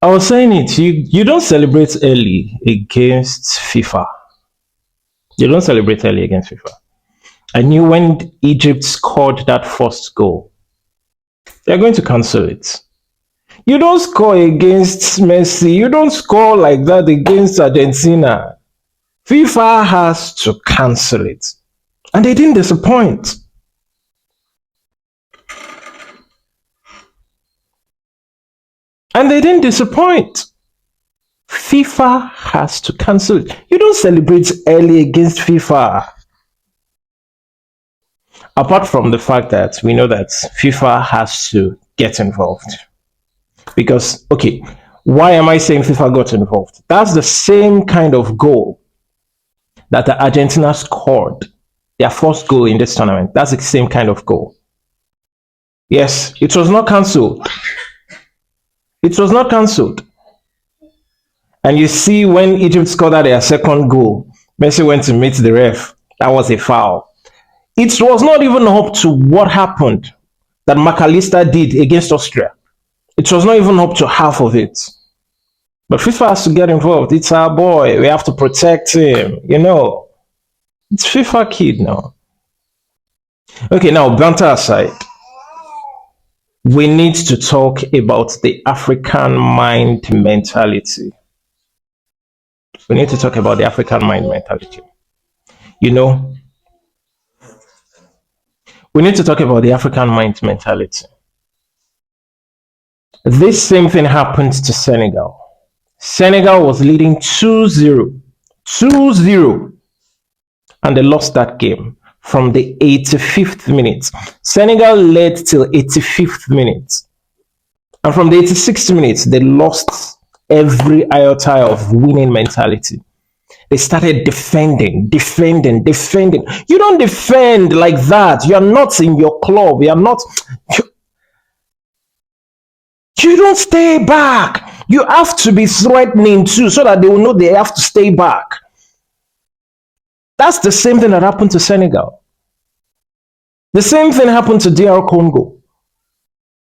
I was saying it. You don't celebrate early against FIFA. You don't celebrate early against FIFA. I knew when Egypt scored that first goal, they're going to cancel it. You don't score against Messi. You don't score like that against Argentina. FIFA has to cancel it. And they didn't disappoint. And they didn't disappoint. FIFA has to cancel it. You don't celebrate early against FIFA. Apart from the fact that we know that FIFA has to get involved. Because, okay, why am I saying FIFA got involved? That's the same kind of goal that the Argentina scored, their first goal in this tournament. That's the same kind of goal. Yes, it was not cancelled. It was not cancelled. And you see, when Egypt scored their second goal, Messi went to meet the ref. That was a foul. It was not even up to what happened that McAllister did against Austria. It was not even up to half of it. But FIFA has to get involved. It's our boy. We have to protect him. It's FIFA kid now. Okay, now banter aside, we need to talk about the African mind mentality. We need to talk about the African mind mentality. You know, we need to talk about the African mind mentality. This same thing happened to Senegal. Senegal was leading 2-0. 2-0. And they lost that game from the 85th minute. Senegal led till 85th minute. And from the 86th minute, they lost every iota of winning mentality. They started defending. You don't defend like that. You're not in your club. You're not. You don't stay back. You have to be threatening too, so that they will know they have to stay back. That's the same thing that happened to Senegal. The same thing happened to DR Congo.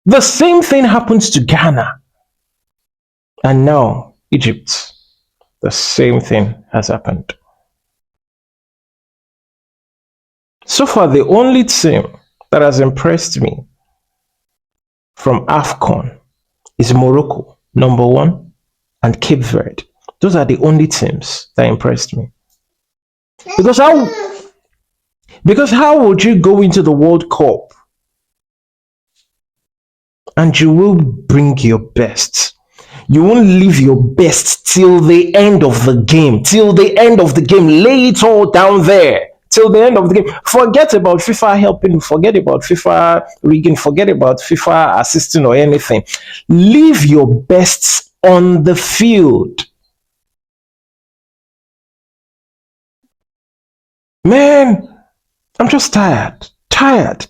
The same thing happens to Ghana. And now, Egypt. The same thing has happened. So far, the only team that has impressed me from AFCON is Morocco, number one, and Cape Verde. Those are the only teams that impressed me. Because how would you go into the World Cup and you will bring your best? You won't leave your best till the end of the game. Till the end of the game. Lay it all down there. Till the end of the game. Forget about FIFA helping. Forget about FIFA rigging. Forget about FIFA assisting or anything. Leave your best on the field. Man, I'm just tired. Tired.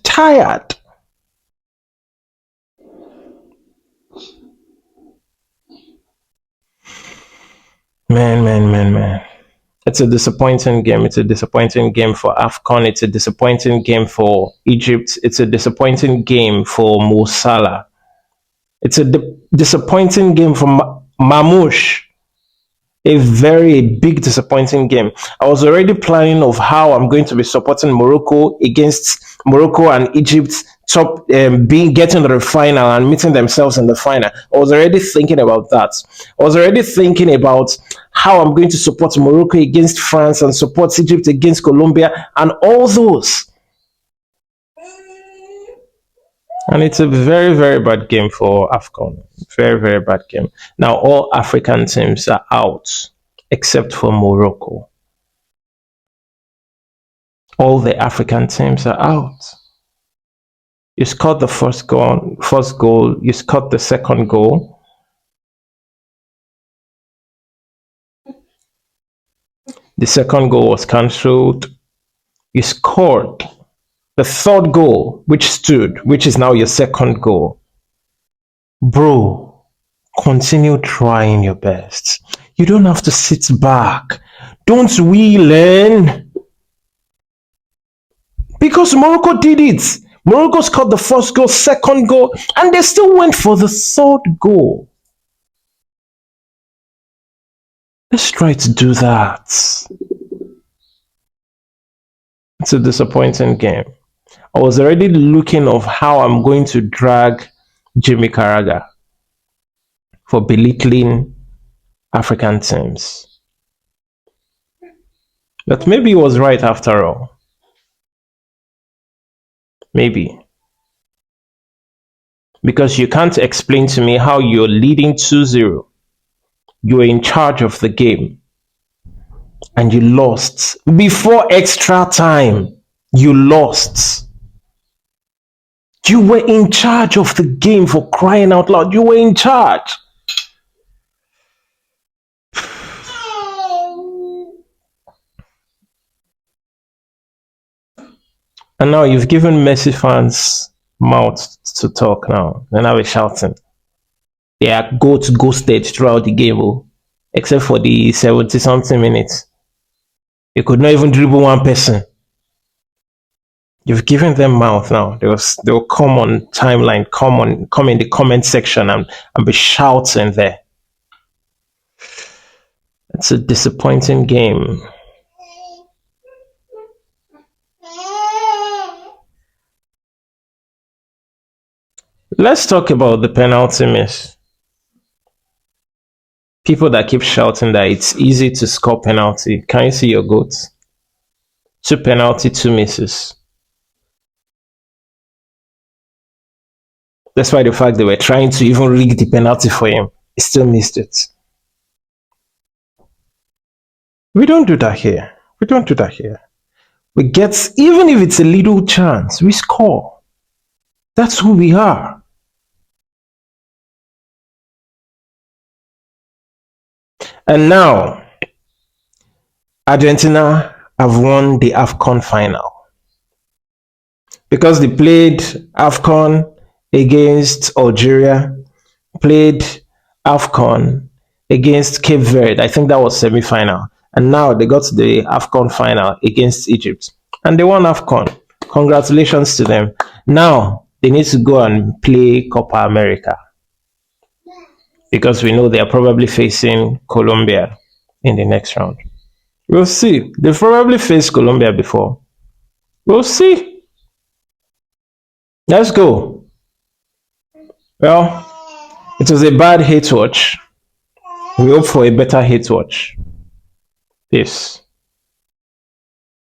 Man. It's a disappointing game. It's a disappointing game for AFCON. It's a disappointing game for Egypt. It's a disappointing game for Mo Salah. It's a disappointing game for Mamouche. A very big disappointing game. I was already planning of how I'm going to be supporting Morocco against Morocco and Egypt getting to the final and meeting themselves in the final. I was already thinking about that. I was already thinking about how I'm going to support Morocco against France and support Egypt against Colombia and all those. And it's a very, very bad game for AFCON. Very, very bad game. Now, all African teams are out except for Morocco. All the African teams are out. You scored the first goal. You scored the second goal. The second goal was cancelled. You scored the third goal, which is now your second goal. Bro, continue trying your best. You don't have to sit back. Don't we learn? Because Morocco did it. Morocco scored the first goal, second goal, and they still went for the third goal. Let's try to do that. It's a disappointing game. I was already looking of how I'm going to drag Jimmy Carragher for belittling African teams. But maybe he was right after all. Maybe. Because you can't explain to me how you're leading 2-0. You're in charge of the game and you lost. Before extra time, you lost. You were in charge of the game, for crying out loud. You were in charge. And now you've given Messi fans mouth to talk now. They're now shouting. They are ghosted throughout the game, oh, except for the 70 something minutes. They could not even dribble one person. You've given them mouth now. They'll come on timeline, come in the comment section and be shouting there. It's a disappointing game. Let's talk about the penalty miss. People that keep shouting that it's easy to score penalty. Can you see your goats? 2 penalty, 2 misses. Despite the fact they were trying to even rig the penalty for him, he still missed it. We don't do that here. We don't do that here. We get, even if it's a little chance, we score. That's who we are. And now, Argentina have won the AFCON final. Because they played AFCON against Algeria, played AFCON against Cape Verde. I think that was semi-final. And now they got to the AFCON final against Egypt. And they won AFCON. Congratulations to them. Now they need to go and play Copa America. Because we know they are probably facing Colombia in the next round. We'll see. They've probably faced Colombia before. We'll see. Let's go. Well, it was a bad hate watch. We hope for a better hate watch. Peace.